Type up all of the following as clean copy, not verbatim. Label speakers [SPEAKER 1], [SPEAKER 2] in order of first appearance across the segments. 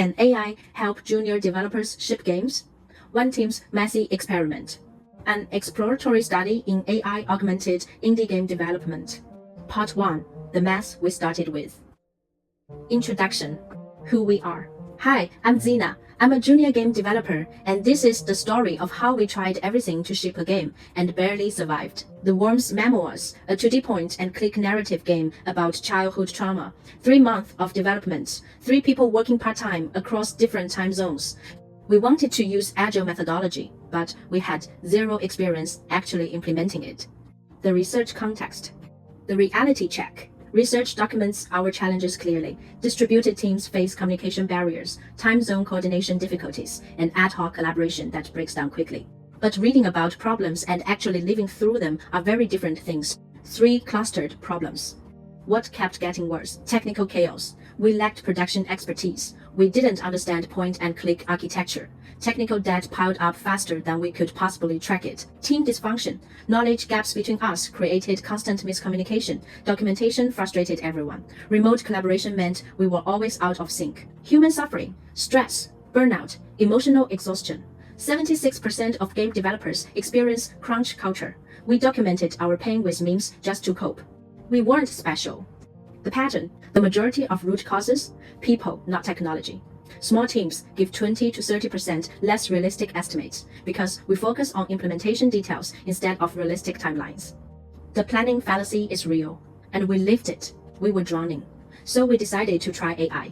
[SPEAKER 1] Can AI help junior developers ship games? One team's messy experiment. An exploratory study in AI-augmented indie game development. Part 1. The mess we started with. Introduction. Who we are. Hi, I'm Zeena. I'm a junior game developer, and this is the story of how we tried everything to ship a game and barely survived. The Worm's Memoirs, a 2D point-and-click narrative game about childhood trauma. 3 months of development, 3 people working part-time across different time zones. We wanted to use agile methodology, but we had zero experience actually implementing it. The research context. The reality check. Research documents our challenges clearly. Distributed teams face communication barriers, time zone coordination difficulties, and ad hoc collaboration that breaks down quickly. But reading about problems and actually living through them are very different things. 3 clustered problems. What kept getting worse? Technical chaos. We lacked production expertise. We didn't understand point-and-click architecture. Technical debt piled up faster than we could possibly track it. Team dysfunction. Knowledge gaps between us created constant miscommunication. Documentation frustrated everyone. Remote collaboration meant we were always out of sync. Human suffering. Stress. Burnout. Emotional exhaustion. 76% of game developers experience crunch culture. We documented our pain with memes just to cope. We weren't special. The pattern. The majority of root causes. People, not technology. Small teams give 20 to 30% less realistic estimates because we focus on implementation details instead of realistic timelines. The planning fallacy is real, and we lived it. We were drowning. So we decided to try AI.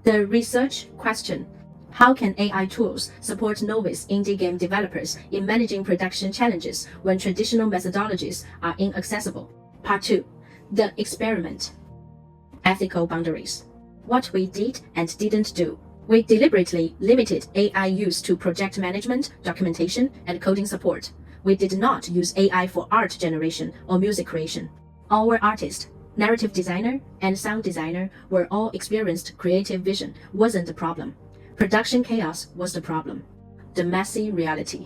[SPEAKER 1] The research question. How can AI tools support novice indie game developers in managing production challenges when traditional methodologies are inaccessible? Part 2. The experiment. Ethical boundaries. What we did and didn't do. We deliberately limited AI use to project management, documentation, and coding support. We did not use AI for art generation or music creation. Our artist, narrative designer, and sound designer were all experienced. Creative vision wasn't the problem. Production chaos was the problem. The messy reality.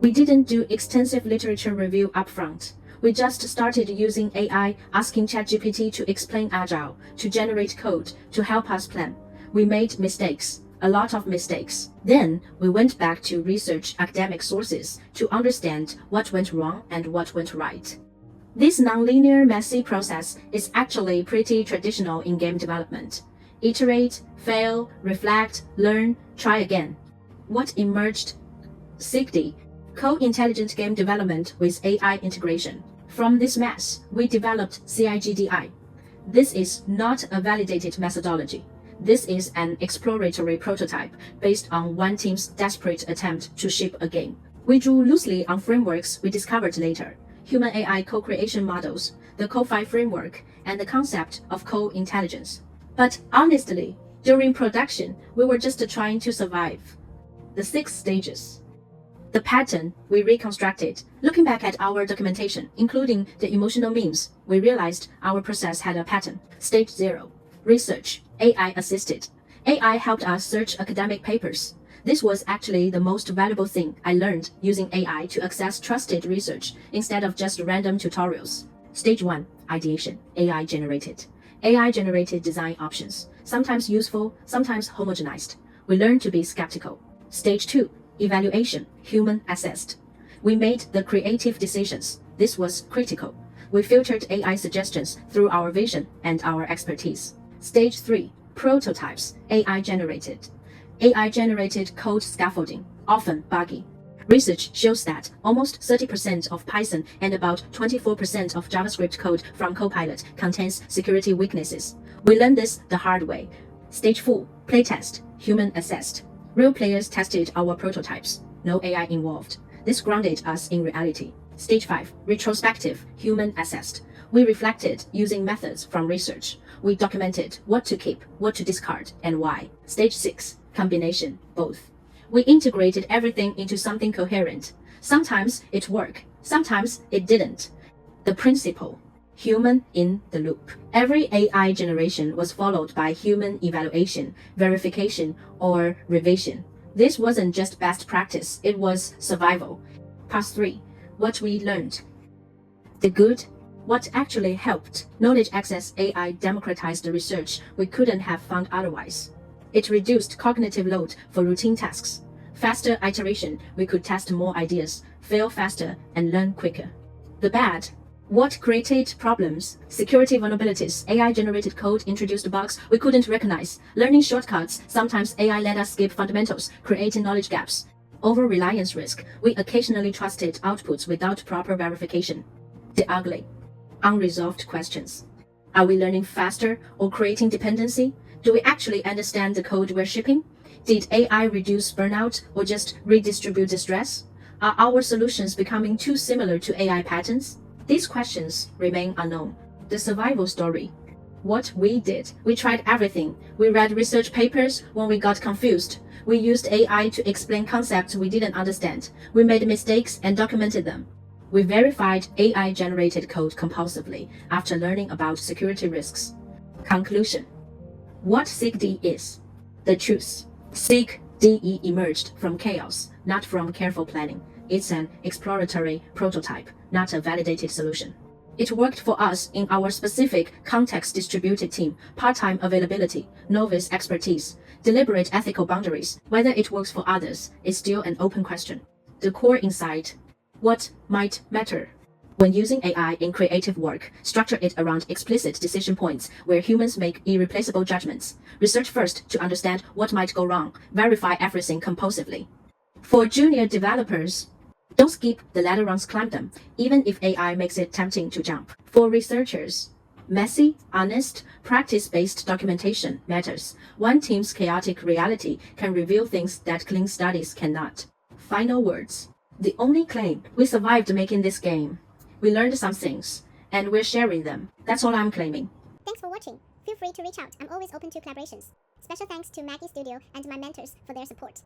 [SPEAKER 1] We didn't do extensive literature review upfront. We just started using AI, asking ChatGPT to explain Agile, to generate code, to help us plan. We made mistakes, a lot of mistakes. Then we went back to research academic sources to understand what went wrong and what went right. This nonlinear, messy process is actually pretty traditional in game development. Iterate, fail, reflect, learn, try again. What emerged? CIGDI, Co-Intelligent Game Development with AI Integration. From this mess, we developed CIGDI. This is not a validated methodology. This is an exploratory prototype based on one team's desperate attempt to ship a game. We drew loosely on frameworks we discovered later: human AI co-creation models, the CIGDI Framework, and the concept of co-intelligence. But honestly, during production, we were just trying to survive. The 6 stages. The pattern we reconstructed. Looking back at our documentation, including the emotional memes, we realized our process had a pattern. Stage 0. Research. AI assisted. AI helped us search academic papers. This was actually the most valuable thing I learned using AI to access trusted research instead of just random tutorials. Stage 1. Ideation. AI generated. AI generated design options. Sometimes useful, sometimes homogenized. We learned to be skeptical. Stage 2. Evaluation. Human assessed. We made the creative decisions. This was critical. We filtered AI suggestions through our vision and our expertise. Stage 3. Prototypes. AI generated. AI generated code scaffolding, often buggy. Research shows that almost 30% of Python and about 24% of JavaScript code from Copilot contains security weaknesses. We learned this the hard way. Stage 4. Playtest. Human assessed. Real players tested our prototypes. No AI involved. This grounded us in reality. Stage 5. Retrospective. Human assessed. We reflected using methods from research. We documented what to keep, what to discard, and why. Stage 6. Combination. Both. We integrated everything into something coherent. Sometimes it worked, sometimes it didn't. The principle. Human in the loop. Every AI generation was followed by human evaluation, verification, or revision. This wasn't just best practice, it was survival. Part 3. What we learned. The good. What actually helped? Knowledge access. AI democratized the research we couldn't have found otherwise. It reduced cognitive load for routine tasks. Faster iteration, we could test more ideas, fail faster, and learn quicker. The bad. What created problems? Security vulnerabilities. AI-generated code introduced bugs we couldn't recognize. Learning shortcuts. Sometimes AI let us skip fundamentals, creating knowledge gaps. Over-reliance risk. We occasionally trusted outputs without proper verification. The ugly. Unresolved questions. Are we learning faster or creating dependency? Do we actually understand the code we're shipping? Did AI reduce burnout or just redistribute the stress? Are our solutions becoming too similar to AI patterns? These questions remain unknown. The survival story. What we did. We tried everything. We read research papers when we got confused. We used AI to explain concepts we didn't understand. We made mistakes and documented them. We verified AI-generated code compulsively after learning about security risks. Conclusion. What CIGDI is. The truth. CIGDE emerged from chaos, not from careful planning. It's an exploratory prototype, not a validated solution. It worked for us in our specific context-distributed team, part-time availability, novice expertise, deliberate ethical boundaries. Whether it works for others is still an open question. The core insight. What might matter? When using AI in creative work, structure it around explicit decision points where humans make irreplaceable judgments. Research first to understand what might go wrong. Verify everything compulsively. For junior developers, don't skip the ladder rungs, climb them, even if AI makes it tempting to jump. For researchers, messy, honest, practice-based documentation matters. One team's chaotic reality can reveal things that clean studies cannot. Final words. The only claim: we survived making this game. We learned some things, and we're sharing them. That's all I'm claiming.
[SPEAKER 2] Thanks for watching. Feel free to reach out. I'm always open to collaborations. Special thanks to Maggie Studio and my mentors for their support.